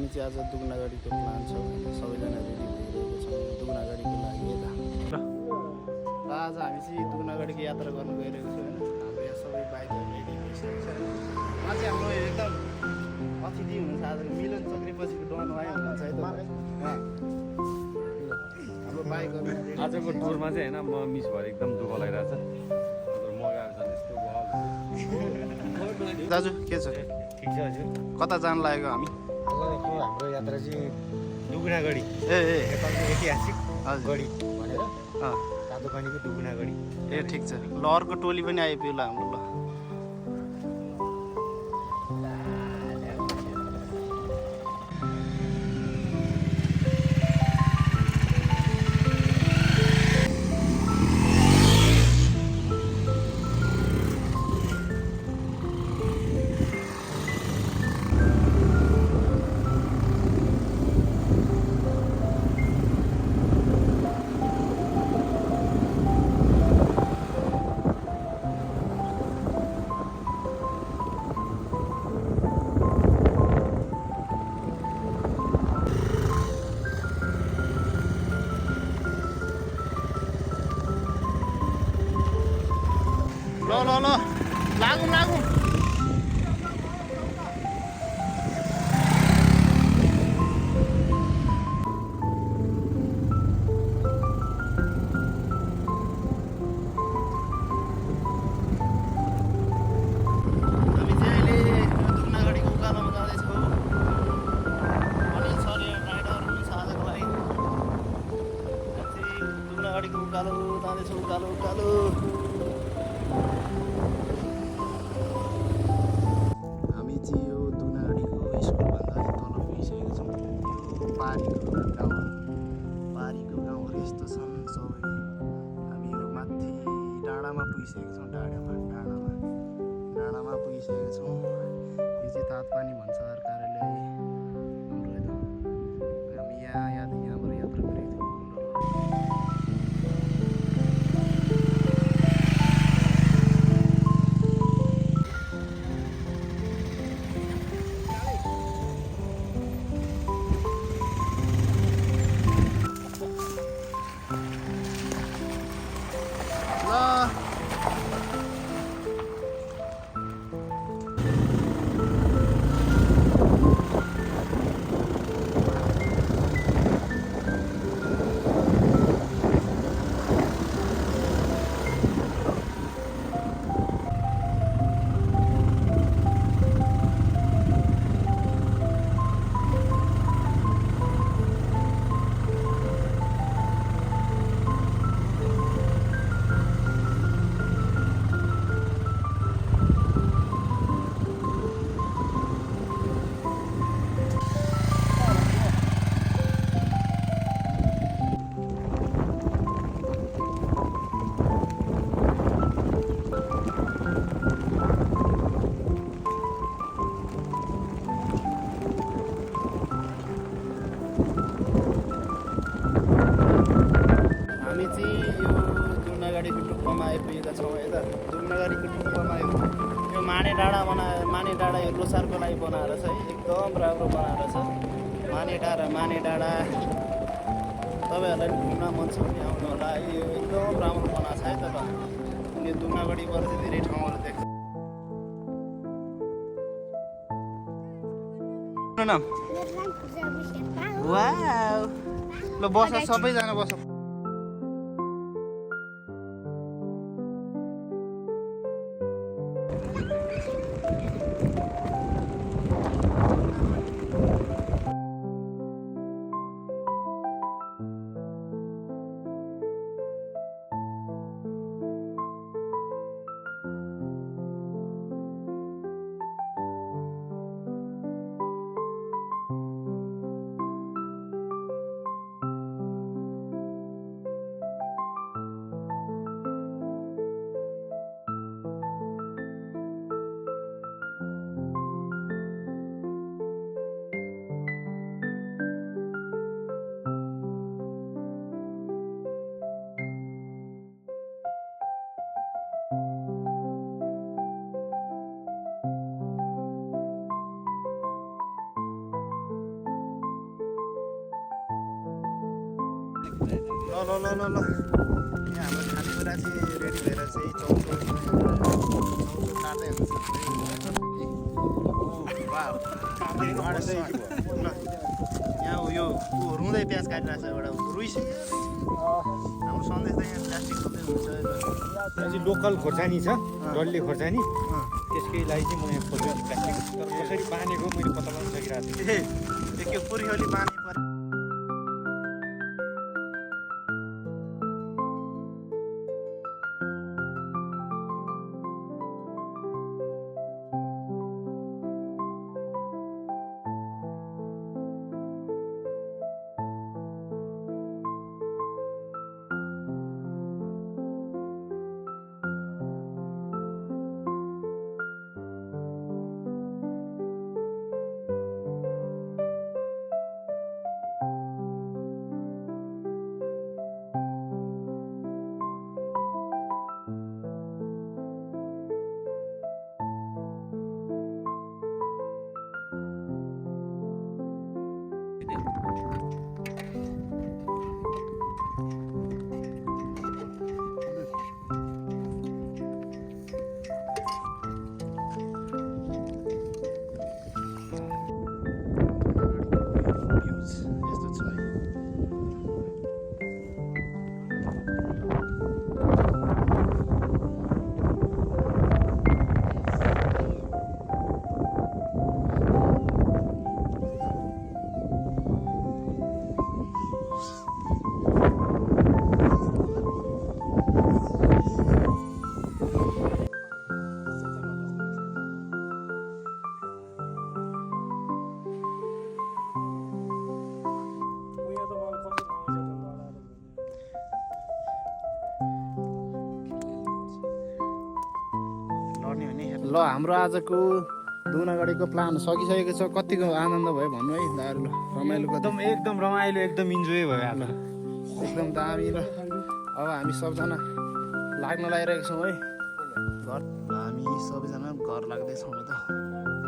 हामी चाहिँ आज दुगनागढीको प्लान छौँ होइन सबैजना रेडी भइरहेको छौँ दुगनागढीको लागि यता र आज हामी चाहिँ दुगनागढीको यात्रा गर्नु गइरहेको छौँ होइन हाम्रो यहाँ सबै बाइकहरू रेडी भइसकेको छ होइन उहाँ चाहिँ हाम्रो एकदम अतिथि हुनुहुन्छ आजको मिलन चक्रेपछिको डन भाइ हुनुहुन्छ है त हाम्रो बाइकहरू आजको टुरमा चाहिँ होइन म मिस भएर एकदम दुःख लागिरहेछ म गएर झन् यस्तो भयो दाजु के छ ठिक छ हजुर कता जानु लागेको हामी आजको हाम्रो यात्रा चाहिँ दुगुनागढी ए नेपालको ऐतिहासिक हजुर गढी भनेर अँ तातो पानीको दुगुनागढी ए ठिक छ ल अर्को टोली पनि आइपुग्यो ल हाम्रो ल ल लागौँ लागौँ हामी चाहिँ अहिले दुगनागढीको उकालोमा जाँदैछौँ अनि सर यहाँ ड्राइभर पनि छ आजको लागि दुगनागढीको उकालो जाँदैछौँ उकालो उकालो हामी चाहिँ यो दुगनागढीको स्कुलभन्दा अलिक तल पुगिसकेको छौँ यो पारीको गाउँहरू यस्तो छन् सबै हामी यो माथि डाँडामा पुगिसकेको छौँ डाँडामा पुगिसकेको छौँ यो चाहिँ तातपानी भन्सार कार्यालय हाम्रो यता हामी यहाँबाट यात्रा गरेको थियौँ हामी चाहिँ यो दुगनागढीको टुप्पोमा आइपुगेका छौँ यता दुगनागढीको टुप्पोमा यो माने डाँडा यो लोसारको लागि बनाएर छ है एकदम राम्रो बनाएर छ माने डाँडा तपाईँहरूलाई पनि घुम्न मन छ भने आउनु होला यो एकदम राम्रो बनाएको छ है त यो दुगनागढीबाट चाहिँ धेरै ठाउँहरू देख्छ नाम वाउ ल बस सबैजना बस ल ल ल ल ल यहाँ हाम्रो खानेकुरा चाहिँ रेडी भएर चाहिँ चौचो काट्दै हुन्छ यहाँ उयो रुँदै प्याज काटिरहेको छ एउटा रुइस हाम्रो सन्देश त यहाँ प्लास्टिक मात्रै हुन्छ यहाँ चाहिँ लोकल खोर्सानी छ डल्ले खोर्सानी त्यसकै लागि चाहिँ म यहाँ खोज्छु प्लास्टिक तर कसरी बाँधेको मैले पत्ता लगाउन सकिरहेको छु के पुरियोली पानी पर्यो यस्तो छ है ल हाम्रो आजको दुनागढीको प्लान सकिसकेको छ कतिको आनन्द भयो भन्नु है दाहरू ल रमाइलो एकदम रमाइलो एकदम इन्जोय भयो आज एकदम दामी ल अब हामी सबजना लाग्न लागिरहेको छौँ है घर हामी सबैजना घर लाग्दैछौँ त